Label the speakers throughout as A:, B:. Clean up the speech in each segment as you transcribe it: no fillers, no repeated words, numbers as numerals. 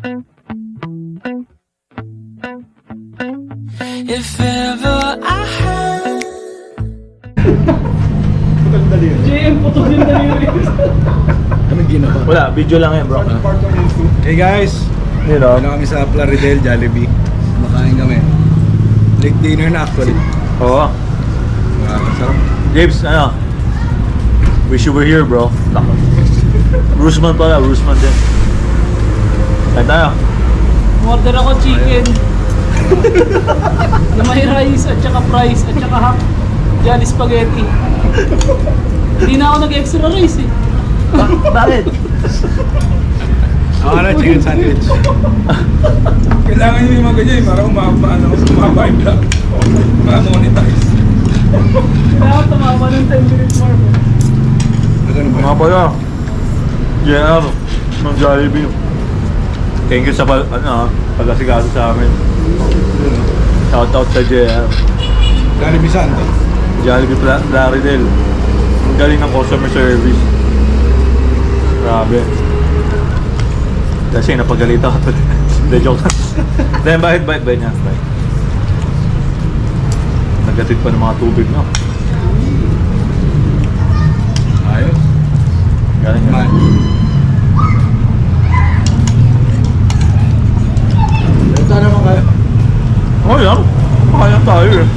A: If ever I had
B: JM, putol yung daliri.
C: Anong ginawa?
D: Wala, video lang yan bro.
C: Hey guys!
D: You know?
C: Wala kami sa Plaridel, Jollibee. Makain kami. Late dinner na actually.
D: Oo.
C: Sarap.
D: James, ano? Wish you were here bro. Rusman pala, Rusman din. Kain tayo.
B: Order ako chicken. Na may rice at saka fries at saka half Johnny spaghetti. Hindi na ako nag-extra rice eh.
D: Bakit?
C: Ako na, chicken sandwich.
E: Kailangan nyo yung mga ganyan para umaba yung vlog. Ma-monetize.
B: Kaya tumama ng 10 minutes more.
C: Ano ba?
D: Mga pala. JR, ng Jollibee. Thank you sa pag-asigado sa amin. Shoutout sa JR.
C: Jollibee Santo.
D: Jollibee Plaridel. Ang galing ng customer service. Grabe. Kasi napagalita ako. Hindi, joke lang. Then, bakit niya? Bye. Nagatid pa ng mga tubig, no?
C: Ayos.
D: Galing
C: Man.
D: yan.
C: Ito naman kaya.
D: Oh, yan. Kaya tayo eh.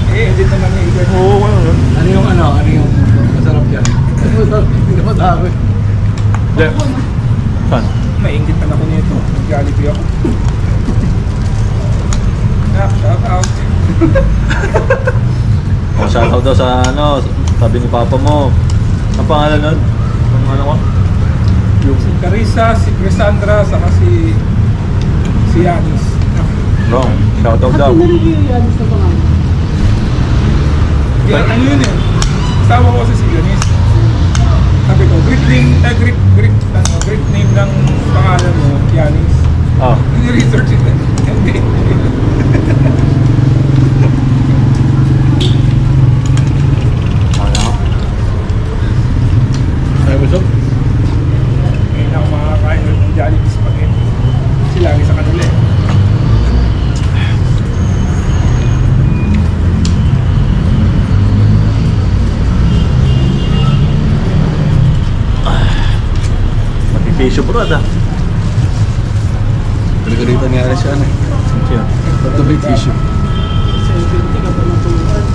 E: Hindi naman yung iba.
D: Oo, kaya yan.
C: Ano yung masarap yan? Hindi naman dami.
D: Hindi. Saan?
E: Maingit na ako nito. Jollibee ako. Shout out.
D: Oh, shoutout daw sa sabi ni Papa mo. Ang pangalan nun? Ang ano ko?
E: Si Carissa, si Crisandra, saka si Yanis.
D: Wrong. Shoutout
B: At
D: daw.
B: pinareview yung Yanis na pangalan.
E: Ano yun eh? Kasama ko si Yanis. Sabi ko, great name ng pangalan mo, Yanis.
D: Ah.
E: Research it. Hindi.
D: Ano?
C: Ay, busog?
E: Ngayon ako makakain ng Jollibee spaghetti. Kasi lagi sa kanila eh.
D: Motivation bro, ah.
C: Talaga dito ni Ares yan eh.
D: Sino?
C: Ito may tissue.
B: 70 ka pa natulad.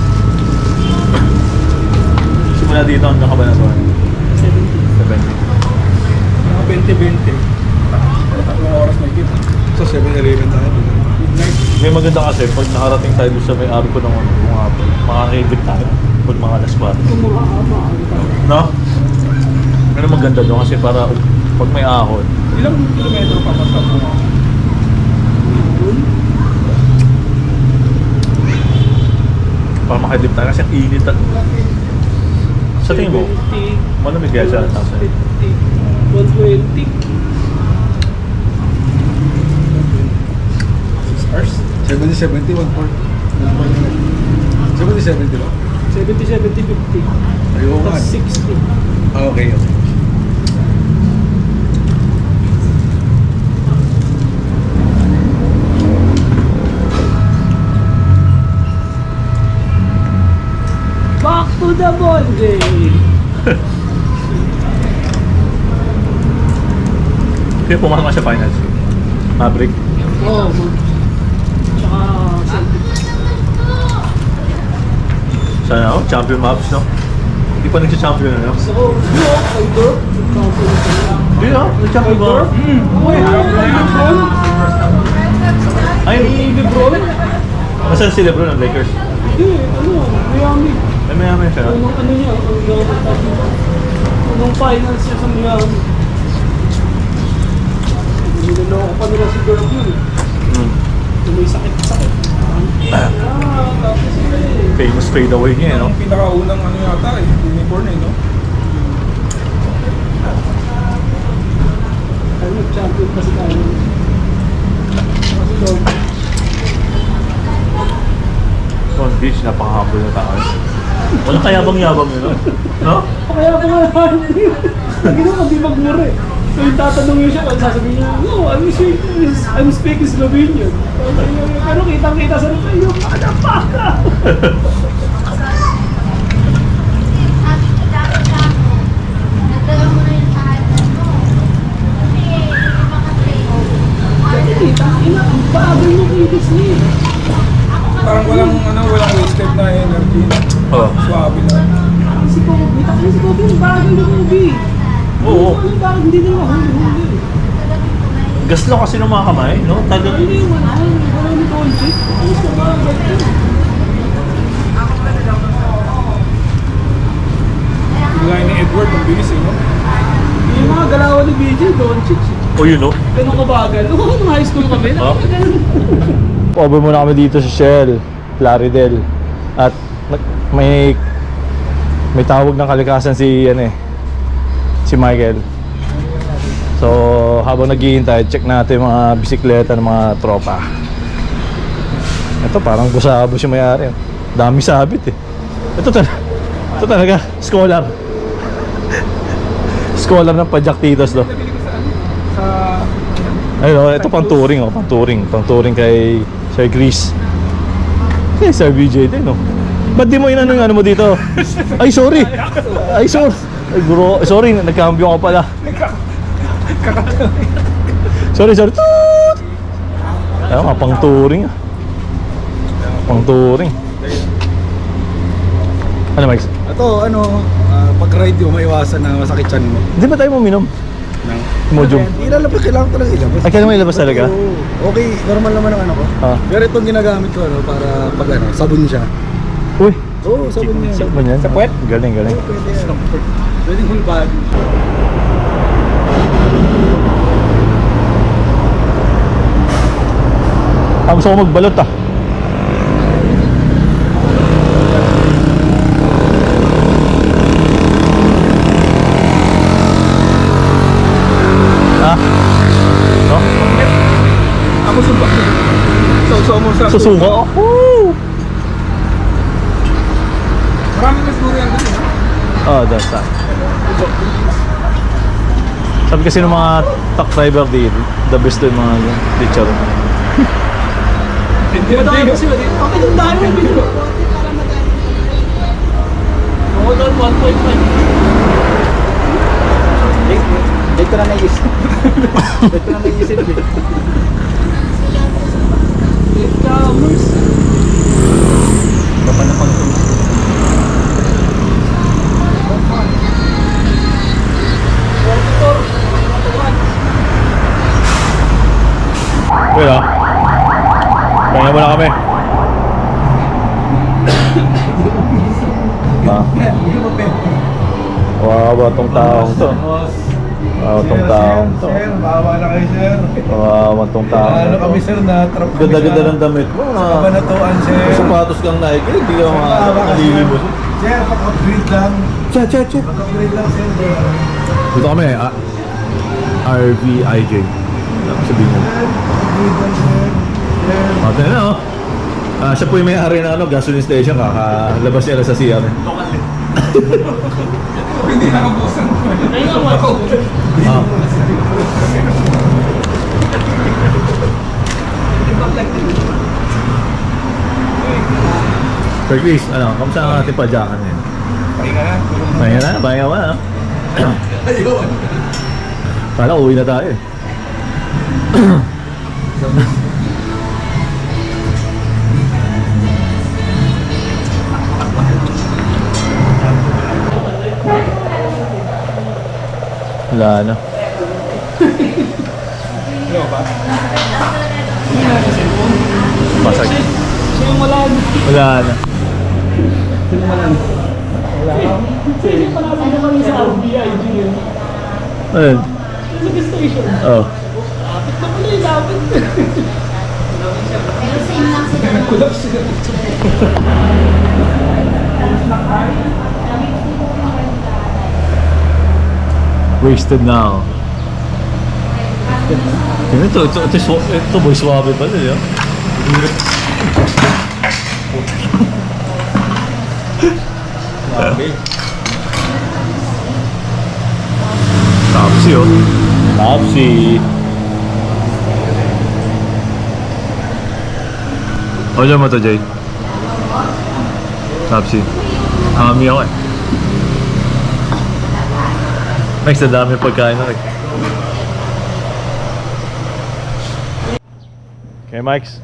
D: Simula dito hanggang ka ba na to?
B: 70.
D: 70.
E: Mga 20-20. Tatlong oras may gift.
C: So 7-Eleven tayo.
E: Midnight.
D: May maganda kasi pag nakarating tayo doon sa may arko ng mga hapon, makakaibig tayo pag mga alas 4.
B: Kumahaba.
D: No? Pero maganda doon kasi para pag may ahon,
E: Ilang kilometro pa basta po?
D: para makaidip tayo kasi ang init at sa tingin mo,
B: 70,
D: malamig kaya siya sa
B: 50, 120.
E: 6 hours?
C: 70-70, 1-4. 70-70 ba?
B: 70, 70, 50.
C: Ayoko nga.
B: Tapos 60.
C: Ah, okay.
B: Back to the Monday!
D: kaya pumasok ka sa finals. Maverick.
B: Oo, tsaka Celtics.
D: Sana champion maps, no? Hindi pa nagsa-champion na, no?
B: So, Idor.
D: Hindi, no? Nag-champion ba?
B: Uy, Lebron?
D: Ay,
B: Lebron?
D: Nasaan si Lebron ng Lakers?
B: Hindi, Miami.
D: Ay, may siya.
B: Ano niya, nung finals niya sa Miami. Niloloko pa nila si Dirk yun. May sakit-sakit. Tapos
D: Famous fadeaway niya, no?
E: Ang pinakaunang ano yata eh, unicorn eh, no?
B: ano, champion kasi tayo. Kasi daw,
D: Long Beach, napaka-humble na tao. Walang kayabang-yabang yun, no? No?
B: kaya ko nga hindi. Lagi naman, di magmura eh. So yung tatanungin siya, sasabihin niya, no, I'm speaking Slovenian. Pero kitang-kita sa rin, yung motherfucker! Kitang-ina, ang bagay ng English niya.
E: Parang walang wasted na energy.
D: Oh.
E: Swabe lang.
B: Si Kobe, ang bagay ng Kobe.
D: Oo.
B: Bakit hindi nila huli-huli?
D: Gaslo kasi ng mga kamay, no? Tagal.
B: Hindi yung wala ni Dolce. Ano sa bagay?
E: Gaya ni Edward, ang bilis eh, no?
B: Yung mga galawan ni BJ, Dolce.
D: O yun, no?
B: Ganun kabagal. Nung high school kami, nakakagalan.
F: Over muna kami dito sa Shell, Plaridel. At may tawag ng kalikasan si si Michael. So habang naghihintay, check natin mga bisikleta ng mga tropa. Ito parang gusabos yung may-ari. Dami sabit eh. Ito talaga scholar. Scholar ng Pajak Titos do. Ayun, ito pang touring, pang touring kay Sir Chris. Kay Sir BJ din, no? Ba't di mo inanong ano mo dito? Ay, sorry! Ay, bro, sorry, nagkambyo ka pala. Sorry. Toot! Ayun nga, pang touring. Pang touring. Ano, Mike?
C: Ito, pag-ride mo, maiwasan na masakit chan mo.
F: Hindi ba tayo muminom? Mojum.
C: Ilalabas, kailangan talaga ilabas.
F: Ay, kailangan ilabas talaga?
C: Oo. Okay, normal naman ang ano ko.
F: Ah.
C: Pero itong ginagamit ko, para pag sabon siya.
F: Uy!
C: Oo, sabon niya.
F: Sabon yan? Sa puwet? Galing.
C: Pwede yan. Pwedeng hulbahan.
F: Gusto ko magbalot ah. No?
E: Ako sumbak. Sausaw mo sa...
F: Susuka ako. Woo!
E: Marami na siguro yan dito.
F: Oh, that's that. Sabi kasi ng mga truck driver dito, the best yung mga teacher.
B: Madami pa sila dito. Okay, yung dami yung video. Oo, doon, 1.5.
C: Dito na naisip. Dito na naisip eh.
B: 8 hours.
C: Papanapang ito.
F: Wait ah. Pahinga muna kami. Wow, tong taong to. Wow, tong taong to.
C: Sir, bawa na kayo, sir.
F: Wow, tong taong
C: Ano
F: to.
C: kami, sir, na trap kami
F: Ganda-ganda ng damit mo.
C: Kabanatuan, sir.
F: Sapatos kang Nike, hindi ka
C: Bawa ka,
F: nalilibot.
C: Sir, pag-upgrade lang.
F: Check.
C: Pag-upgrade lang, sir.
F: Dito kami, RVIJ. Sabihin mo.
C: Pag-upgrade lang, sir. Sir.
F: Mata na, oh. Siya po yung may-ari na gasoline station, kakalabas niya sa CR.
E: Hindi na kabusan.
F: Ah. Sir Chris, kamusta ang ating padyakan ngayon?
E: Pahinga na.
F: Pahinga ba?
C: Ayun.
F: Kala uwi na tayo eh. Wala na.
E: Ano ba?
F: Basag.
B: Siya yung wala.
F: Wala na.
B: Siya yung malapit na kami sa RBIG yun.
F: Ayun.
B: Sa gas station.
F: Oh.
B: Lapit na pala yung lapit.
E: Collapse sila.
F: Wasted now. Ito boy, swabe pala yun. Swabe. Tapos yun. Napsi. Ano mo to, Jay? Napsi. Hami ako eh. Max, na dami pagkain na rin. Okay, Max.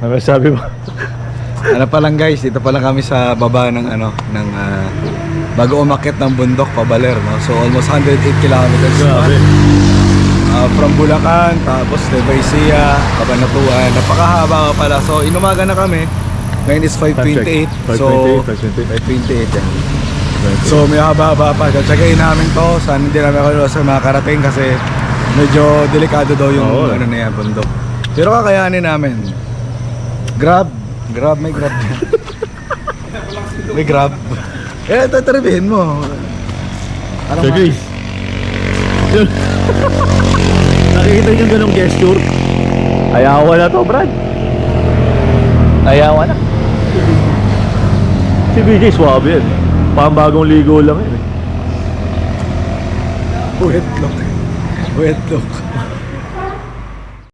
F: Ano sabi mo?
C: Ano pa lang guys, dito pa lang kami sa baba ng bago umakyat ng bundok pabaler, no? So almost 108 kilometers.
F: Grabe.
C: From Bulacan, tapos Nueva Ecija, Cabanatuan, napakahaba pala. So inumaga na kami. Ngayon is 5:28. So 5:28 yan. So may haba-haba pa. Tsagayin namin to. Sana hindi namin ako sa makakarating kasi medyo delikado daw yung ano na yan, bundok. Pero kakayanin namin. Grab, may grab. May grab. Eh, tatrabihin mo. Ano
F: So guys, yun. Nakikita niyo ganong gesture? Ayawa na to, Brad. Ayawa na. Si BJ swabe yan. Parang bagong ligo lang yun eh.
C: Wet look.